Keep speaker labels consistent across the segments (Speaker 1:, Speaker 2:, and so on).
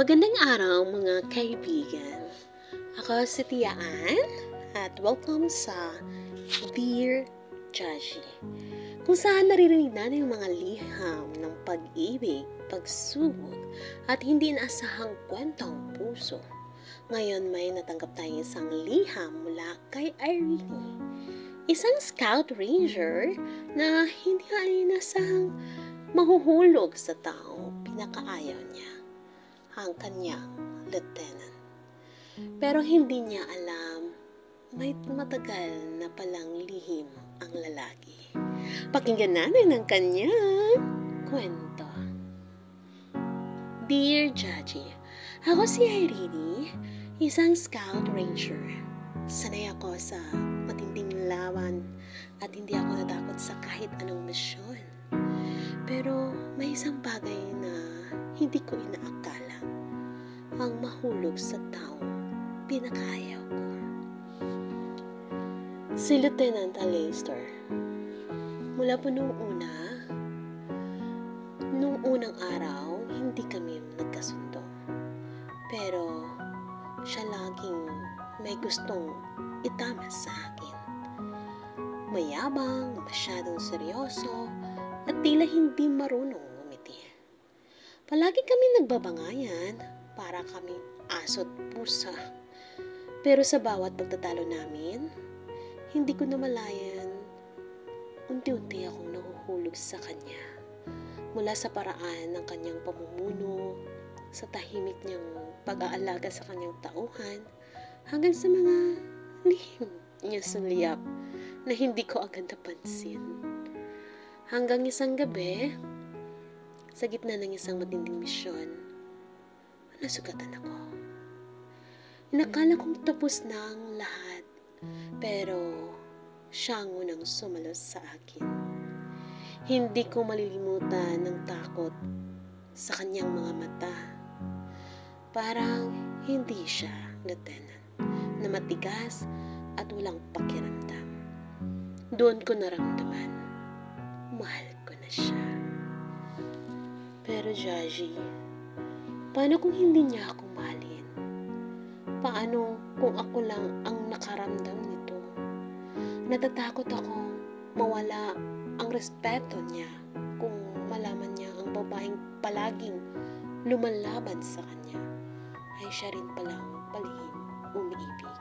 Speaker 1: Magandang araw mga kaibigan. Ako si Tia Ann at welcome sa Dear Jaji, kung saan naririnig natin yung mga liham ng pag-ibig, pagsubok at hindi inaasahang kwentong puso. Ngayon may natanggap tayong isang liham mula kay Irene, isang scout ranger na hindi inaasahang mahuhulog sa tao pinakaayaw niya, ang kanyang lieutenant. Pero hindi niya alam, may matagal na palang lihim ang lalaki. Pakinggan natin ang kanyang kwento. Dear Jaji, ako si Irene, isang scout ranger. Sanay ako sa matinding laban at hindi ako natakot sa kahit anong misyon. Pero may isang bagay na hindi ko inaakala, ang mahulog sa taong pinakaayaw ko. Si Lieutenant Alastair. Mula po nung unang araw, hindi kami nagkasundo. Pero siya laging may gustong itama sa akin. Mayabang, masyadong seryoso, at tila hindi marunong ngumiti. Palagi kami nagbabangayan, para kami aso't pusa. Pero sa bawat pagtatalo namin, hindi ko namalayan, unti-unti akong nahuhulog sa kanya. Mula sa paraan ng kanyang pamumuno, sa tahimik niyang pag-aalaga sa kanyang tauhan, hanggang sa mga lihim niya suliyap na hindi ko agad napansin. Hanggang isang gabi, sa gitna ng isang matinding misyon, nasugatan ako. Inakala kong tapos na ang lahat, pero siya ang unang sumalos sa akin. Hindi ko malilimutan ng takot sa kanyang mga mata. Parang hindi siya lieutenant, na matigas at walang pakiramdam. Doon ko naramdaman, mahal ko na siya. Pero Jaji, paano kung hindi niya ako mahalin? Paano kung ako lang ang nakaramdam nito? Natatakot ako mawala ang respeto niya kung malaman niya ang babaeng palaging lumalaban sa kanya ay siya rin palang palihim umiibig.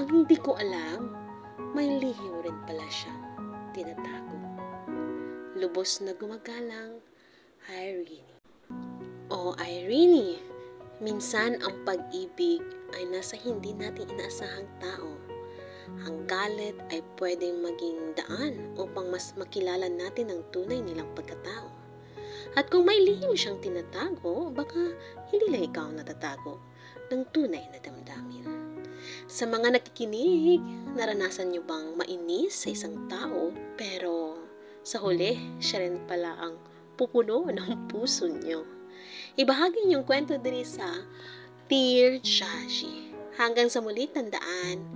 Speaker 1: Ang hindi ko alam, may lihim rin pala siyang tinatago. Lubos na gumagalang, Irene. O Irene, minsan ang pag-ibig ay nasa hindi natin inaasahang tao. Ang galit ay pwedeng maging daan upang mas makilala natin ang tunay nilang pagkatao. At kung may lihim siyang tinatago, baka hindi lang ikaw natatago ng tunay na damdamin. Sa mga nakikinig, naranasan niyo bang mainis sa isang tao, pero sa huli, siya rin pala ang pupuno ng puso niyo? Ibahagi niyong kwento din sa Dear Jaji. Hanggang sa muli, tandaan,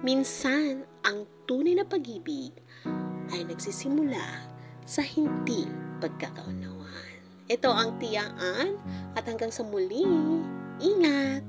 Speaker 1: minsan ang tunay na pag-ibig ay nagsisimula sa hindi pagkakaunawaan. Ito ang Tia Ann at hanggang sa muli, ingat!